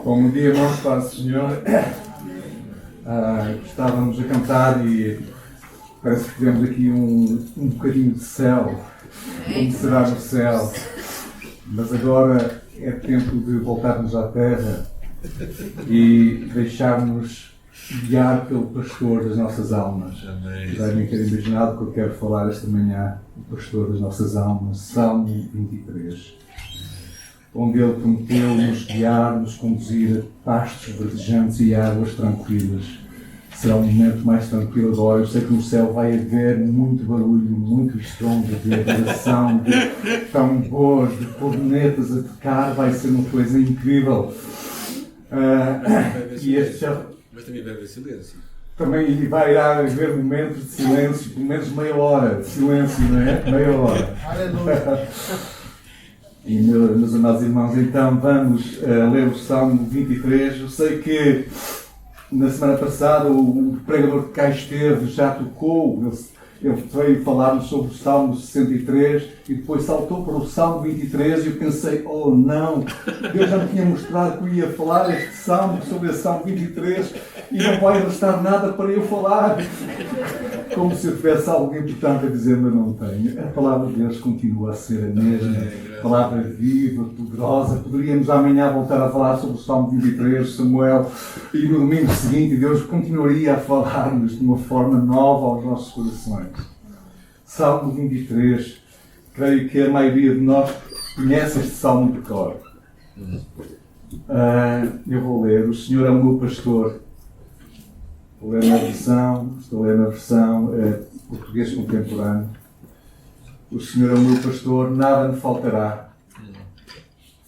Bom dia, irmãos, paz do Senhor. Estávamos a cantar e parece que tivemos aqui um bocadinho de céu, como será no céu. Mas agora é tempo de voltarmos à terra e deixarmos guiar pelo pastor das nossas almas. Já devem ter imaginado que eu quero falar esta manhã do pastor das nossas almas, Salmo 23. Onde ele prometeu nos guiar, nos conduzir a pastos verdejantes e águas tranquilas. Será um momento mais tranquilo agora. Eu sei que no céu vai haver muito barulho, muito estrondo de adoração, de tambores, de cornetas a tocar. Vai ser uma coisa incrível. E este já... Mas também vai haver silêncio. Também vai haver momentos de silêncio, pelo menos meia hora de silêncio, não é? Meia hora. Aleluia. E, meus amados irmãos, então vamos ler o Salmo 23. Eu sei que na semana passada o pregador que cá esteve já tocou, ele veio falar-nos sobre o Salmo 63 e depois saltou para o Salmo 23 e eu pensei, oh não, Deus já me tinha mostrado que eu ia falar este Salmo, sobre esse Salmo 23 e não vai restar nada para eu falar. Como se eu tivesse algo importante a dizer, mas não tenho. A palavra de Deus continua a ser a mesma. Palavra viva, poderosa. Poderíamos amanhã voltar a falar sobre o Salmo 23, Samuel, e no domingo seguinte Deus continuaria a falar-nos de uma forma nova aos nossos corações. Salmo 23. Creio que a maioria de nós conhece este Salmo de cor. Eu vou ler. O Senhor é o meu pastor. Estou a ler na versão português contemporâneo. O Senhor é o meu pastor, nada me faltará.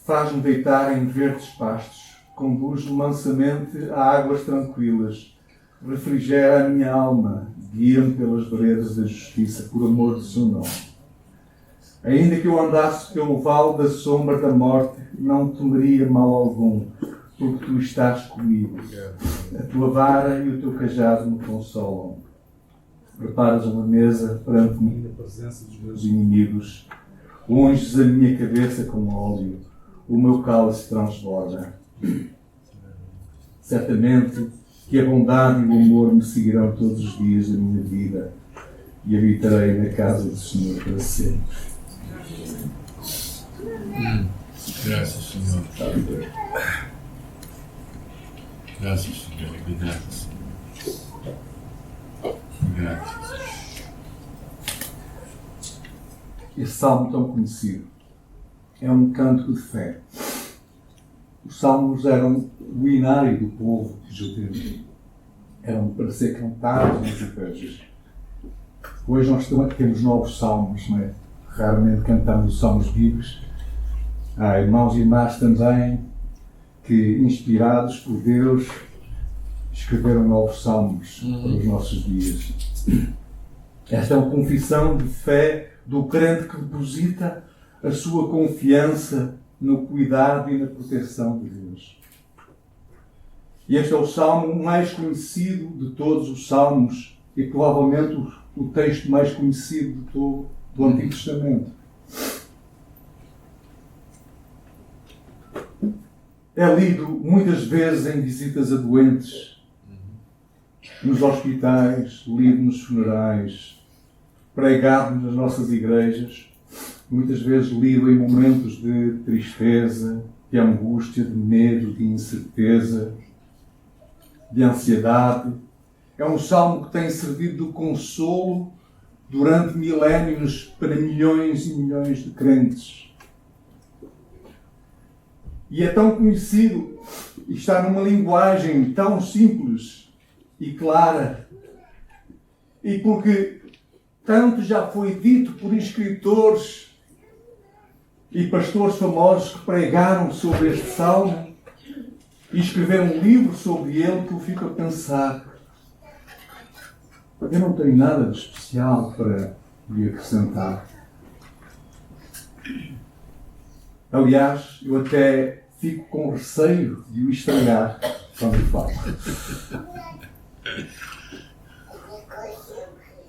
Faz-me deitar em verdes pastos, conduz-me mansamente a águas tranquilas, refrigera a minha alma, guia-me pelas veredas da justiça, por amor do seu nome. Ainda que eu andasse pelo vale da sombra da morte, não temeria mal algum, porque tu estás comigo. A tua vara e o teu cajado me consolam. Preparas uma mesa perante mim na presença dos meus inimigos. Unges a minha cabeça com óleo. O meu cálice transborda. Certamente que a bondade e o amor me seguirão todos os dias da minha vida e habitarei na casa do Senhor para sempre. Graças, Senhor. Graças, Senhor. Obrigado, Senhor. Obrigado. Esse salmo tão conhecido é um cântico de fé. Os salmos eram o hinário do povo judeu. Eram para ser cantados nas igrejas. Hoje nós temos novos salmos, não é? Raramente cantamos os salmos bíblicos. Há irmãos e irmãs também que, inspirados por Deus, escreveram novos salmos para os nossos dias. Esta é uma confissão de fé do crente que deposita a sua confiança no cuidado e na proteção de Deus. E este é o salmo mais conhecido de todos os salmos e provavelmente o texto mais conhecido de todo do Antigo Testamento. É lido muitas vezes em visitas a doentes, nos hospitais, lido nos funerais, pregado nas nossas igrejas, muitas vezes lido em momentos de tristeza, de angústia, de medo, de incerteza, de ansiedade. É um salmo que tem servido de consolo durante milénios para milhões e milhões de crentes. E é tão conhecido e está numa linguagem tão simples e clara. E porque tanto já foi dito por escritores e pastores famosos que pregaram sobre este salmo e escreveram um livro sobre ele, que eu fico a pensar, eu não tenho nada de especial para lhe acrescentar. Aliás, eu até fico com receio de o estragar quando falo.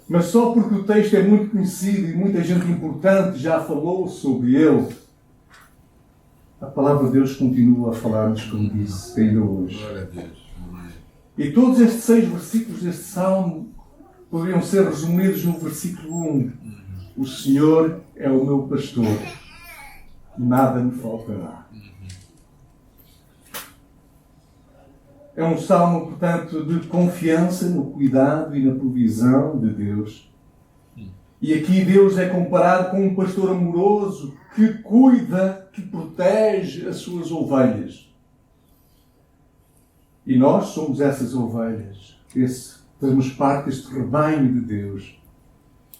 Mas só porque o texto é muito conhecido e muita gente importante já falou sobre ele, A palavra de Deus continua a falar-nos, como disse, ainda hoje. Glória a Deus. Amém. E todos estes 6 versículos deste Salmo poderiam ser resumidos no versículo 1. O Senhor é o meu pastor, nada me faltará. É um salmo, portanto, de confiança no cuidado e na provisão de Deus. E aqui Deus é comparado com um pastor amoroso que cuida, que protege as suas ovelhas. E nós somos essas ovelhas. Fazemos parte deste rebanho de Deus.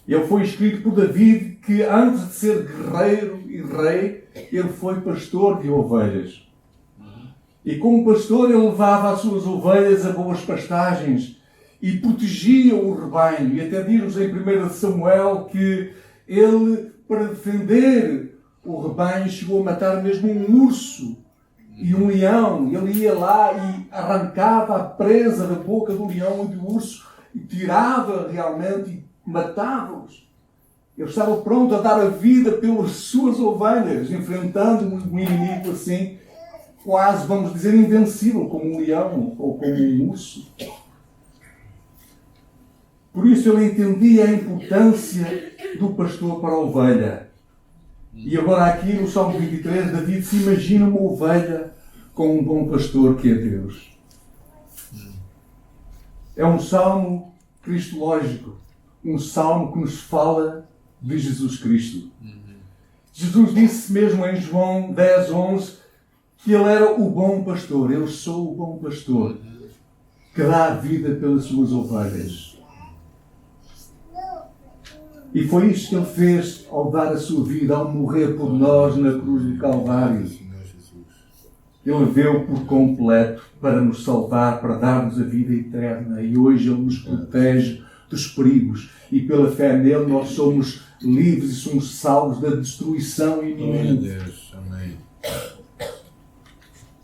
Ele foi escrito por David, que antes de ser guerreiro e rei, ele foi pastor de ovelhas. E como pastor, ele levava as suas ovelhas a boas pastagens e protegia o rebanho. E até diz-nos em 1 Samuel que ele, para defender o rebanho, chegou a matar mesmo um urso e um leão. Ele ia lá e arrancava a presa da boca do leão e do urso e tirava realmente e matava-os. Ele estava pronto a dar a vida pelas suas ovelhas, enfrentando um inimigo assim, quase, vamos dizer, invencível, como um leão ou como um urso. Por isso ele entendia a importância do pastor para a ovelha. E agora aqui no Salmo 23, David se imagina uma ovelha com um bom pastor que é Deus. É um salmo cristológico, um salmo que nos fala de Jesus Cristo. Jesus disse mesmo em João 10:11 que ele era o bom pastor. Eu sou o bom pastor que dá a vida pelas suas ovelhas. E foi isto que ele fez ao dar a sua vida, ao morrer por nós na cruz do Calvário. Ele veio por completo para nos salvar, para dar-nos a vida eterna. E hoje ele nos protege dos perigos. E pela fé nele nós somos livres e somos salvos da destruição iminente. Glória a Deus. Amém.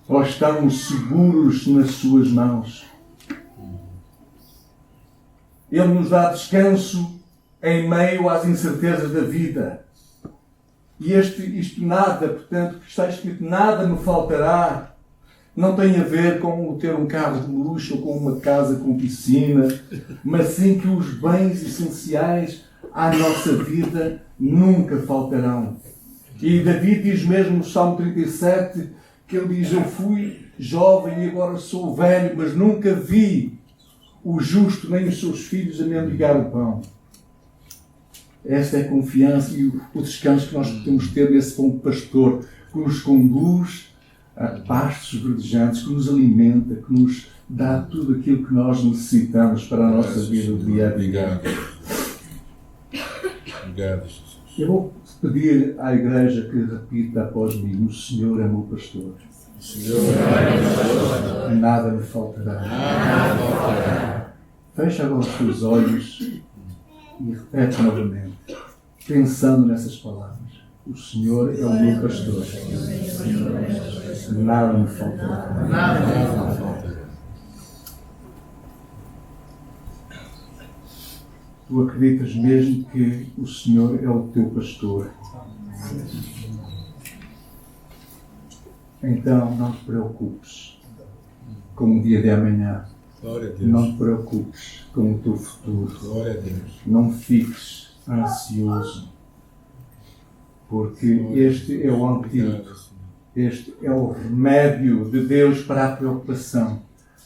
Nós estamos seguros nas suas mãos. Ele nos dá descanso em meio às incertezas da vida. E isto nada, portanto, que está escrito, nada me faltará, não tem a ver com ter um carro de luxo ou com uma casa com piscina, mas sim que os bens essenciais à nossa vida nunca faltarão. E David diz mesmo no Salmo 37, que ele diz, eu fui jovem e agora sou velho, mas nunca vi o justo nem os seus filhos a mendigar o pão. Esta é a confiança e o descanso que nós podemos ter nesse bom pastor, que nos conduz a pastos verdejantes, que nos alimenta, que nos dá tudo aquilo que nós necessitamos para a nossa vida do dia a dia. Obrigado, Jesus. Eu vou pedir à igreja que repita após mim, o Senhor é meu pastor. O Senhor é meu Nada me faltará. Fecha agora os teus olhos e repete novamente, pensando nessas palavras. O Senhor é o meu pastor. Nada me faltará. Tu acreditas mesmo que o Senhor é o teu pastor? Então não te preocupes com o dia de amanhã. Glória a Deus. Não te preocupes com o teu futuro. Glória a Deus. Não fiques ansioso, porque este é o antídoto, este é o remédio de Deus para a preocupação.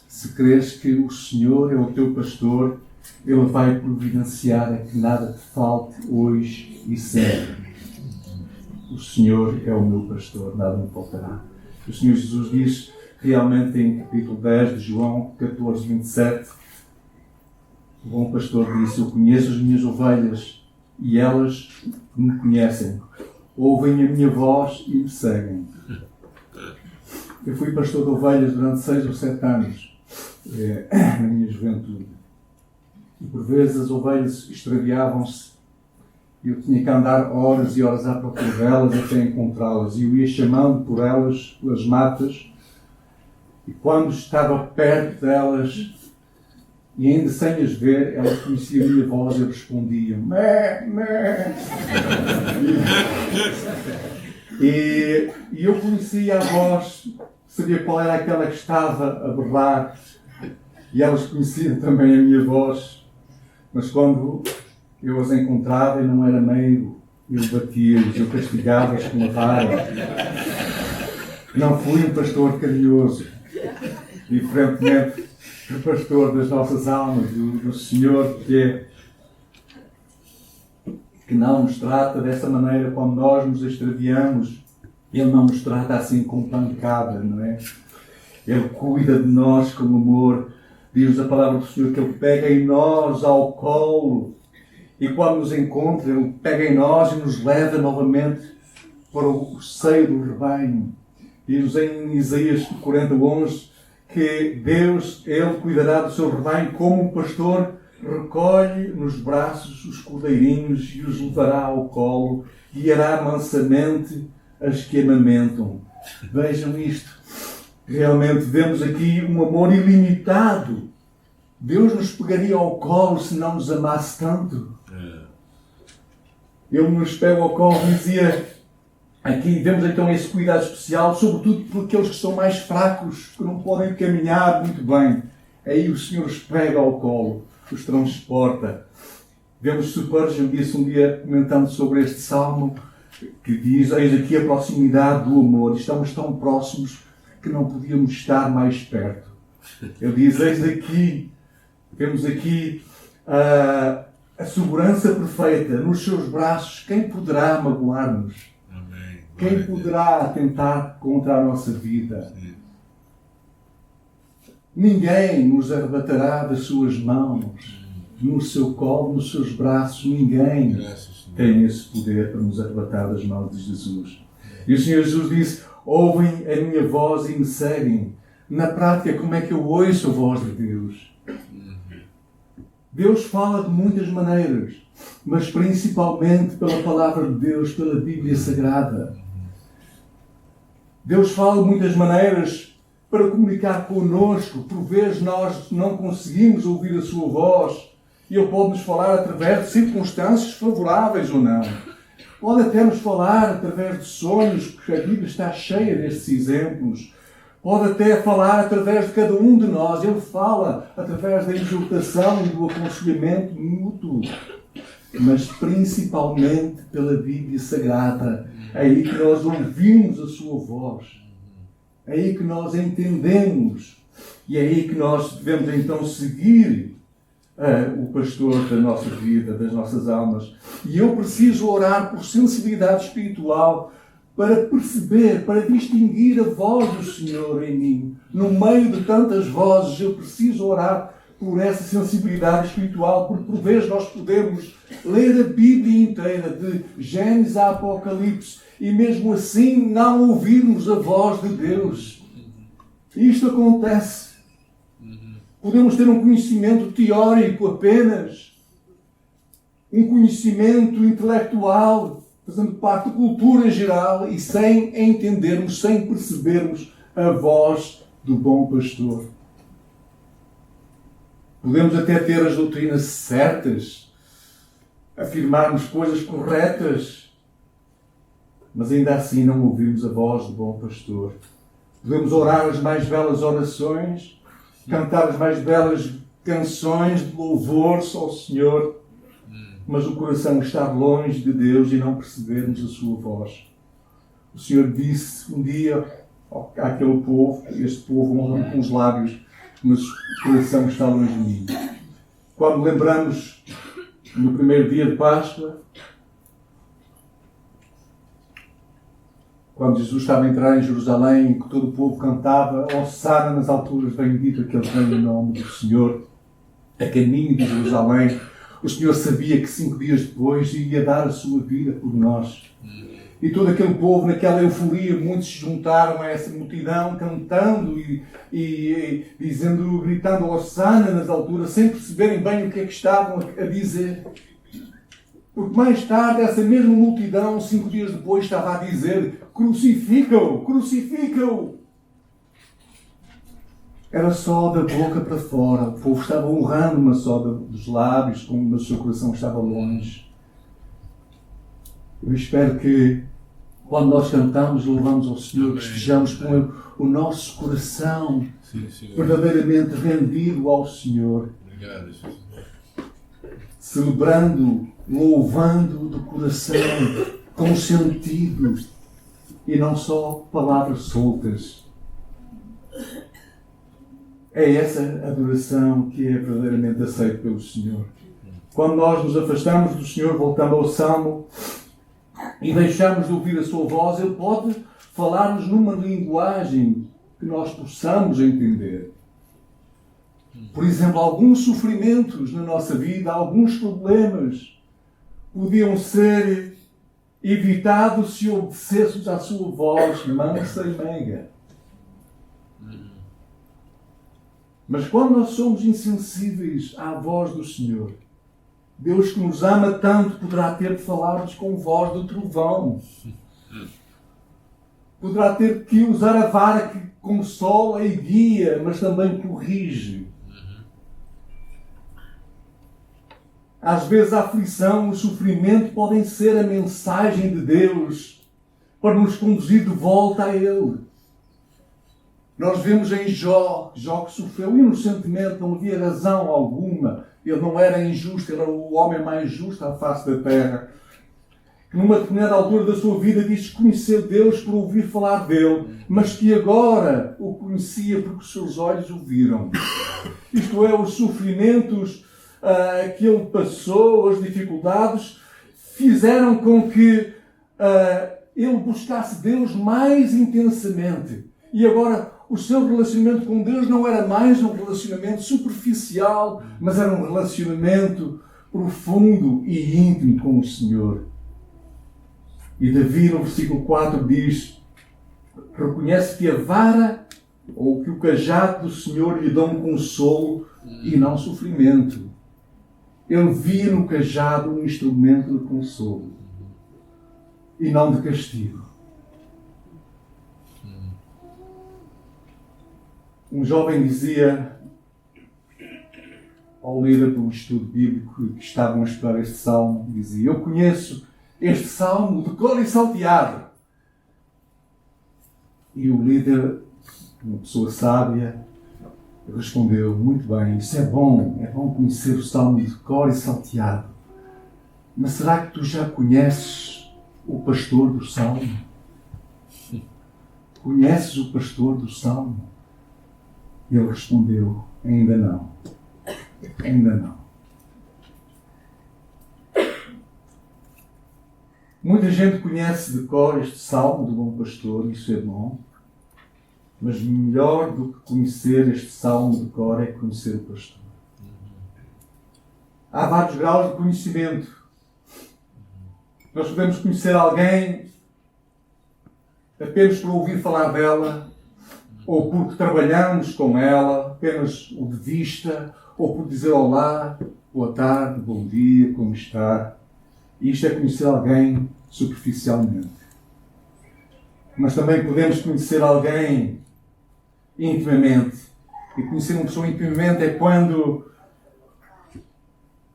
Se crês que o Senhor é o teu pastor, Ele vai providenciar a que nada te falte hoje e sempre. O Senhor é o meu pastor, nada me faltará. O Senhor Jesus diz realmente em capítulo 10 de João 14:27, o bom pastor disse, eu conheço as minhas ovelhas e elas me conhecem, ouvem a minha voz e me seguem. Eu fui pastor de ovelhas durante 6 ou 7 anos, na minha juventude. E por vezes as ovelhas extraviavam-se e eu tinha que andar horas e horas à procura delas até encontrá-las. E eu ia chamando por elas, pelas matas, e quando estava perto delas, e ainda sem as ver, elas conheciam a minha voz e respondiam, mé, mé. E eu conhecia a voz, sabia qual era aquela que estava a berrar, e elas conheciam também a minha voz, mas quando eu as encontrava e não era meigo, eu batia-os, eu castigava-os com a vara. Não fui um pastor carinhoso, diferentemente do pastor das nossas almas, do Senhor que não nos trata dessa maneira quando nós nos extraviamos. Ele não nos trata assim com pancada, não é? Ele cuida de nós com amor. Diz a palavra do Senhor que Ele pega em nós ao colo e quando nos encontra, Ele pega em nós e nos leva novamente para o seio do rebanho. Diz em Isaías 40:11 que Deus, Ele cuidará do seu rebanho como um pastor recolhe nos braços os cordeirinhos e os levará ao colo, guiará mansamente as que amamentam. Vejam isto. Realmente vemos aqui um amor ilimitado. Deus nos pegaria ao colo se não nos amasse tanto. Ele nos pega ao colo e dizia... Aqui vemos então esse cuidado especial, sobretudo por aqueles que são mais fracos, que não podem caminhar muito bem. Aí o Senhor os pega ao colo, os transporta. Vemos Spurgeon disse um dia, comentando sobre este salmo, que diz: eis aqui a proximidade do amor. Estamos tão próximos que não podíamos estar mais perto. Ele diz: eis aqui, vemos aqui a segurança perfeita nos seus braços. Quem poderá magoar-nos? Quem poderá atentar contra a nossa vida? Ninguém nos arrebatará das suas mãos, no seu colo, nos seus braços. Ninguém tem esse poder para nos arrebatar das mãos de Jesus. E o Senhor Jesus disse: ouvem a minha voz e me seguem. Na prática, como é que eu ouço a voz de Deus? Deus fala de muitas maneiras, mas principalmente pela palavra de Deus, pela Bíblia Sagrada. Deus fala de muitas maneiras para comunicar connosco. Por vezes nós não conseguimos ouvir a sua voz e Ele pode nos falar através de circunstâncias favoráveis ou não. Pode até nos falar através de sonhos, porque a Bíblia está cheia destes exemplos. Pode até falar através de cada um de nós. Ele fala através da exortação e do aconselhamento mútuo. Mas principalmente pela Bíblia Sagrada. É aí que nós ouvimos a sua voz. É aí que nós entendemos. E é aí que nós devemos então seguir o pastor da nossa vida, das nossas almas. E eu preciso orar por sensibilidade espiritual para perceber, para distinguir a voz do Senhor em mim. No meio de tantas vozes, eu preciso orar por essa sensibilidade espiritual, porque por vezes nós podemos ler a Bíblia inteira, de Gênesis a Apocalipse, e mesmo assim não ouvirmos a voz de Deus. Isto acontece. Podemos ter um conhecimento teórico apenas, um conhecimento intelectual, fazendo parte da cultura em geral, e sem entendermos, sem percebermos a voz do bom pastor. Podemos até ter as doutrinas certas, afirmarmos coisas corretas, mas ainda assim não ouvimos a voz do bom pastor. Podemos orar as mais belas orações, cantar as mais belas canções de louvor ao Senhor, mas o coração estar longe de Deus e não percebermos a sua voz. O Senhor disse um dia àquele povo: este povo honra com os lábios, mas o coração está longe de mim. Quando lembramos no primeiro dia de Páscoa, quando Jesus estava a entrar em Jerusalém e que todo o povo cantava: Hosana nas alturas, bendito aquele que vem em nome do Senhor, a caminho de Jerusalém. O Senhor sabia que 5 dias depois iria dar a sua vida por nós. E todo aquele povo, naquela euforia, muitos se juntaram a essa multidão, cantando e dizendo, gritando Hosana nas alturas, sem perceberem bem o que é que estavam a dizer. Porque mais tarde, essa mesma multidão, 5 dias depois, estava a dizer: crucifica-o, crucifica-o. Era só da boca para fora. O povo estava honrando, mas só dos lábios, mas o seu coração estava longe. Eu espero que Quando nós cantamos, louvamos ao Senhor, que estejamos com Ele, o nosso coração verdadeiramente rendido ao Senhor. Obrigado, Jesus. Celebrando, louvando do coração, com sentido, e não só palavras soltas. É essa adoração que é verdadeiramente aceita pelo Senhor. Quando nós nos afastamos do Senhor, voltando ao Salmo, e deixamos de ouvir a sua voz, Ele pode falar-nos numa linguagem que nós possamos entender. Por exemplo, alguns sofrimentos na nossa vida, alguns problemas, podiam ser evitados se obedecêssemos à sua voz mansa e meiga. Mas quando nós somos insensíveis à voz do Senhor, Deus que nos ama tanto poderá ter de falar-nos com voz do trovão. Poderá ter que usar a vara que consola e guia, mas também corrige. Às vezes a aflição, o sofrimento podem ser a mensagem de Deus para nos conduzir de volta a Ele. Nós vemos em Jó que sofreu inocentemente, não havia razão alguma. Ele não era injusto, ele era o homem mais justo à face da terra. Que numa determinada altura da sua vida disse que conheceu Deus por ouvir falar dele, mas que agora o conhecia porque os seus olhos o viram. Isto é, os sofrimentos que ele passou, as dificuldades, fizeram com que ele buscasse Deus mais intensamente. E agora o seu relacionamento com Deus não era mais um relacionamento superficial, mas era um relacionamento profundo e íntimo com o Senhor. E Davi, no versículo 4, diz: reconhece que a vara ou que o cajado do Senhor lhe dão consolo e não sofrimento. Ele via no cajado um instrumento de consolo e não de castigo. Um jovem dizia ao líder do estudo bíblico que estavam a estudar este salmo, dizia: eu conheço este salmo de cor e salteado. E o líder, uma pessoa sábia, respondeu: muito bem, isso é bom conhecer o salmo de cor e salteado. Mas será que tu já conheces o pastor do salmo? Conheces o pastor do salmo? E ele respondeu: ainda não. Ainda não. Muita gente conhece de cor este salmo do bom pastor, isso é bom. Mas melhor do que conhecer este salmo de cor é conhecer o pastor. Há vários graus de conhecimento. Nós podemos conhecer alguém apenas por ouvir falar dela, ou porque trabalhamos com ela, apenas o de vista, ou por dizer olá, boa tarde, bom dia, como está. E isto é conhecer alguém superficialmente. Mas também podemos conhecer alguém intimamente. E conhecer uma pessoa intimamente é quando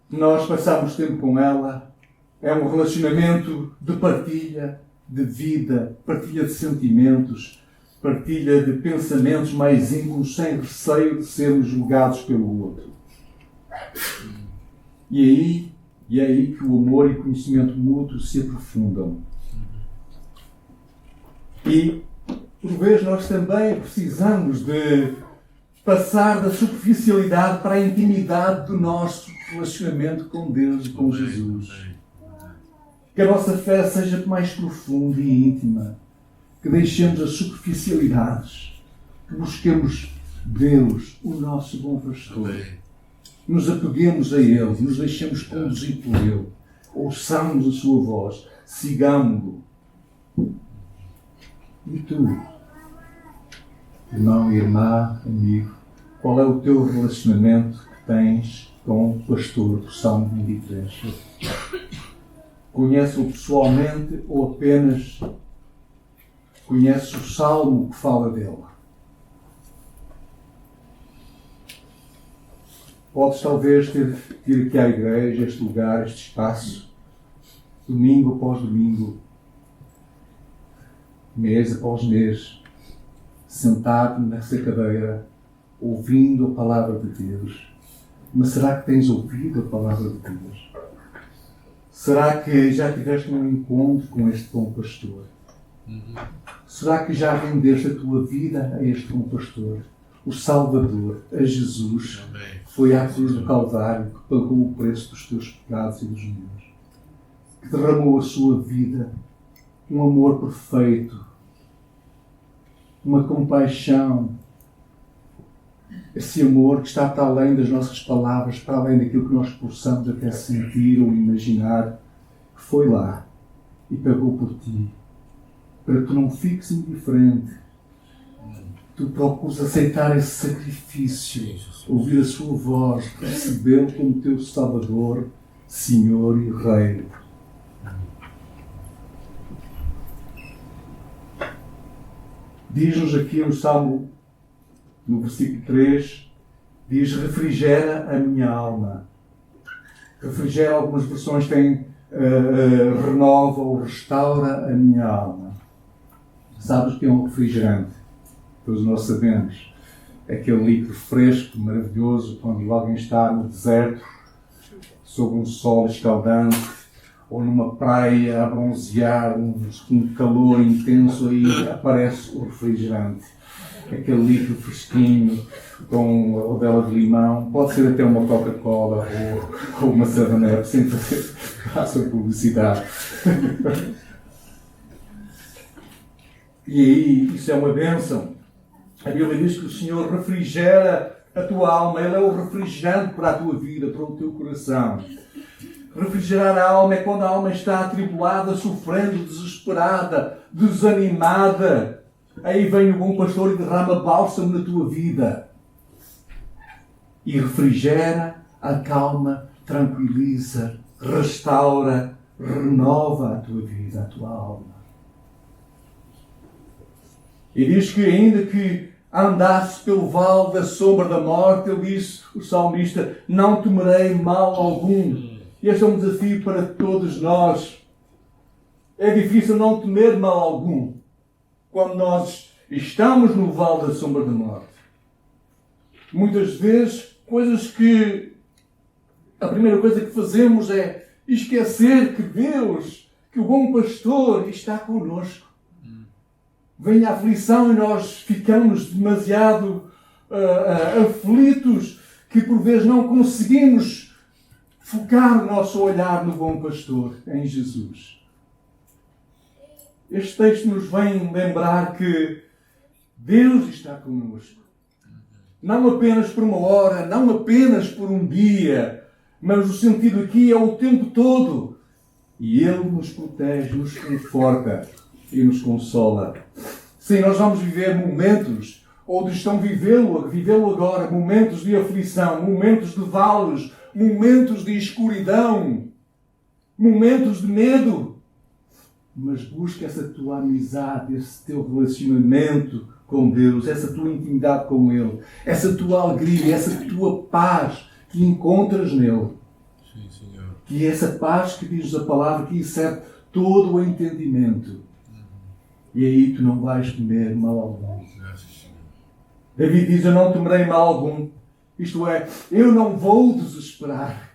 nós passamos tempo com ela. É um relacionamento de partilha, de vida, partilha de sentimentos, partilha de pensamentos mais íntimos, sem receio de sermos julgados pelo outro. E é aí que o amor e o conhecimento mútuo se aprofundam. E, por vezes, nós também precisamos de passar da superficialidade para a intimidade do nosso relacionamento com Deus e com Jesus. Que a nossa fé seja mais profunda e íntima. Que deixemos as superficialidades. Que busquemos Deus, o nosso bom pastor. Nos apeguemos a Ele, nos deixemos conduzir por Ele. Ouçamos a sua voz, sigamos-lo. E tu, irmão, irmã, amigo, qual é o teu relacionamento que tens com o pastor do Salmo 23? Conheces-o pessoalmente ou apenas conheces o salmo que fala dele? Podes talvez ter aqui à igreja, este lugar, este espaço, domingo após domingo, mês após mês, sentado nessa cadeira, ouvindo a palavra de Deus. Mas será que tens ouvido a palavra de Deus? Será que já tiveste um encontro com este bom pastor? Será que já rendeste a tua vida a este bom pastor? O Salvador, a Jesus, que foi à cruz do Calvário, que pagou o preço dos teus pecados e dos meus, que derramou a sua vida, um amor perfeito, uma compaixão, esse amor que está para além das nossas palavras, para além daquilo que nós possamos até sentir ou imaginar, que foi lá e pagou por ti, para que tu não fiques indiferente. Tu procures aceitar esse sacrifício, ouvir a sua voz, recebê-lo como teu Salvador, Senhor e Rei. Diz-nos aqui no Salmo, no versículo 3, diz: refrigera a minha alma. Refrigera, algumas versões têm renova ou restaura a minha alma. Sabes o que é um refrigerante? Todos nós sabemos. É aquele líquido fresco, maravilhoso, quando alguém está no deserto, sob um sol escaldante, ou numa praia a bronzear, um calor intenso, aí aparece o refrigerante. Aquele líquido fresquinho, com a rodela de limão, pode ser até uma Coca-Cola ou uma 7-Up, sem fazer a sua publicidade. E aí, isso é uma bênção. A Bíblia diz que o Senhor refrigera a tua alma, Ele é o refrigerante para a tua vida, para o teu coração. Refrigerar a alma é quando a alma está atribulada, sofrendo, desesperada, desanimada. Aí vem o bom pastor e derrama bálsamo na tua vida. E refrigera, acalma, tranquiliza, restaura, renova a tua vida, a tua alma. E diz que ainda que andasse pelo vale da sombra da morte, ele diz, o salmista, não temerei mal algum. Este é um desafio para todos nós. É difícil não temer mal algum quando nós estamos no vale da sombra da morte. Muitas vezes, coisas que a primeira coisa que fazemos é esquecer que Deus, que o bom pastor está connosco. Vem a aflição e nós ficamos demasiado aflitos que por vezes não conseguimos focar o nosso olhar no bom pastor, em Jesus. Este texto nos vem lembrar que Deus está connosco. Não apenas por uma hora, não apenas por um dia, mas o sentido aqui é o tempo todo. E Ele nos protege, nos conforta e nos consola. Sim, nós vamos viver momentos, ou estão vivê-lo agora, momentos de aflição, momentos de vales, momentos de escuridão, momentos de medo. Mas busca essa tua amizade, esse teu relacionamento com Deus, essa tua intimidade com Ele, essa tua alegria, essa tua paz que encontras nele. Sim, Senhor. Que é essa paz que diz a palavra que excede todo o entendimento. E aí tu não vais temer mal algum. David diz, eu não temerei mal algum. Isto é, eu não vou desesperar.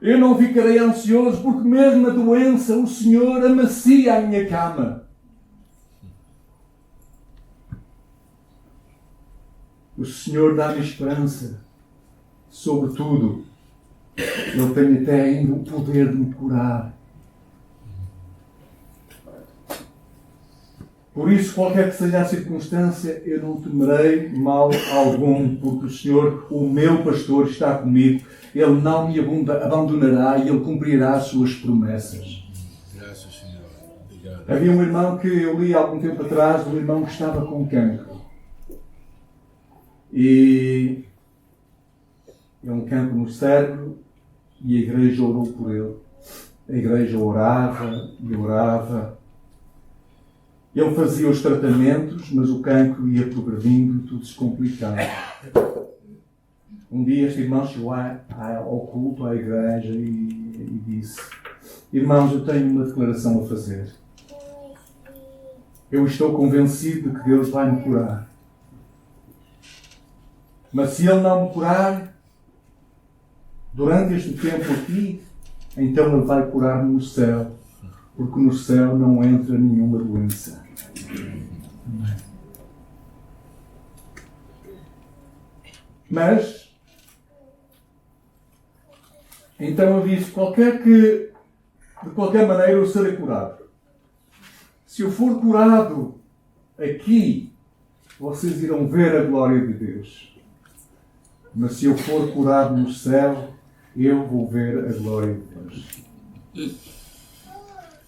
Eu não ficarei ansioso, porque mesmo na doença o Senhor amacia a minha cama. O Senhor dá-me esperança. Sobretudo, Ele tem até ainda o poder de me curar. Por isso, qualquer que seja a circunstância, eu não temerei mal algum, porque o Senhor, o meu pastor, está comigo. Ele não me abandonará e Ele cumprirá as suas promessas. Graças, Senhor. Obrigado. Havia um irmão que eu li há algum tempo atrás, um irmão que estava com cancro. E é um cancro no cérebro e a igreja orou por ele. A igreja orava e orava. Ele fazia os tratamentos, mas o cancro ia progredindo e tudo se complicava. Um dia este irmão chegou ao culto, à igreja, e disse: irmãos, eu tenho uma declaração a fazer. eu estou convencido de que Deus vai me curar. Mas se Ele não me curar durante este tempo aqui, então Ele vai curar-me no céu, porque no céu não entra nenhuma doença. Mas, então eu disse, de qualquer maneira eu serei curado. Se eu for curado aqui, vocês irão ver a glória de Deus. Mas se eu for curado no céu, eu vou ver a glória de Deus.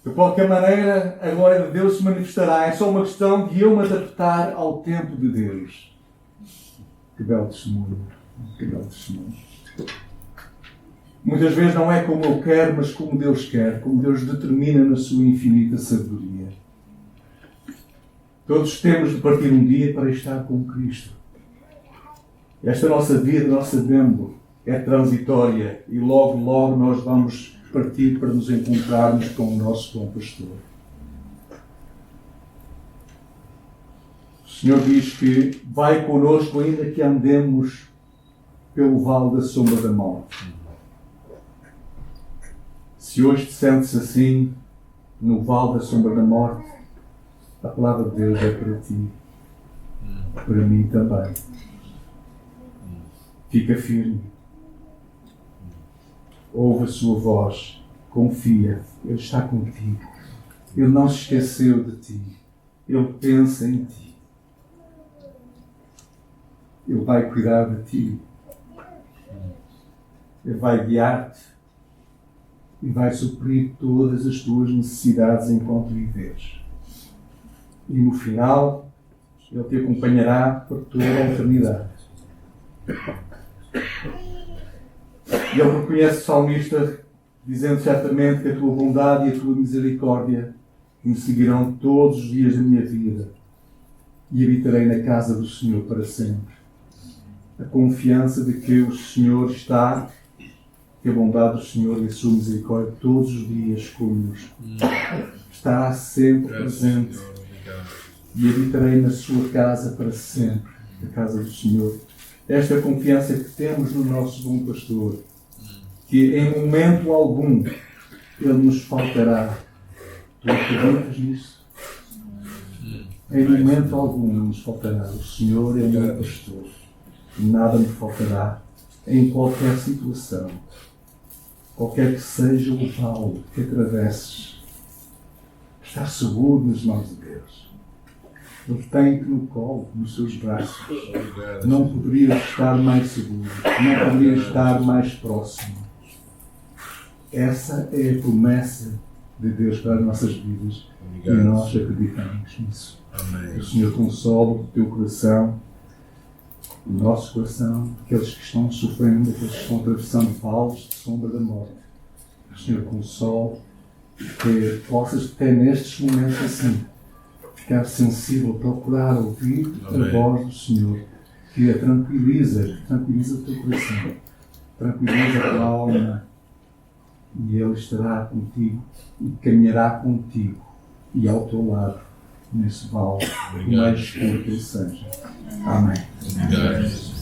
De qualquer maneira, a glória de Deus se manifestará. É só uma questão de eu me adaptar ao tempo de Deus. Que belo testemunho. Que belo testemunho. Muitas vezes não é como eu quero, mas como Deus quer. Como Deus determina na sua infinita sabedoria. Todos temos de partir um dia para estar com Cristo. Esta nossa vida, nós sabemos, é transitória. E logo, logo nós vamos partir para nos encontrarmos com o nosso bom pastor. O Senhor diz que vai conosco ainda que andemos pelo vale da sombra da morte. Se hoje te sentes assim, no vale da sombra da morte, a palavra de Deus é para ti. Para mim também. Fica firme. Ouve a sua voz. Confia. Ele está contigo. Ele não se esqueceu de ti. Ele pensa em ti. Ele vai cuidar de ti. Ele vai guiar-te. E vai suprir todas as tuas necessidades enquanto viveres. E no final, Ele te acompanhará por toda a eternidade. E ele reconhece o salmista, dizendo certamente que a tua bondade e a tua misericórdia me seguirão todos os dias da minha vida e habitarei na casa do Senhor para sempre. A confiança de que o Senhor está, que a bondade do Senhor e a sua misericórdia todos os dias conosco. Estará sempre presente e habitarei na sua casa para sempre, na casa do Senhor. Esta confiança que temos no nosso bom pastor, que em momento algum Ele nos faltará. Tu acreditas nisso? Em momento algum Ele nos faltará. O Senhor é o meu pastor. Nada me faltará em qualquer situação. Qualquer que seja o vale que atravesses. Estar seguro nas mãos de Deus. Ele tem-te no colo, nos seus braços. Não poderias estar mais seguro. Não poderias estar mais próximo. Essa é a promessa de Deus para as nossas vidas. E nós acreditamos nisso. Amém. O Senhor consola o teu coração, o nosso coração, aqueles que estão sofrendo, aqueles que estão atravessando vales de sombra da morte. O Senhor consola, que possas até nestes momentos assim ficar sensível, procurar ouvir a voz do Senhor, que a tranquiliza o teu coração, tranquiliza a tua alma, e Ele estará contigo e caminhará contigo e ao teu lado nesse vale, o mais escuro que ele seja. Amém. Obrigado.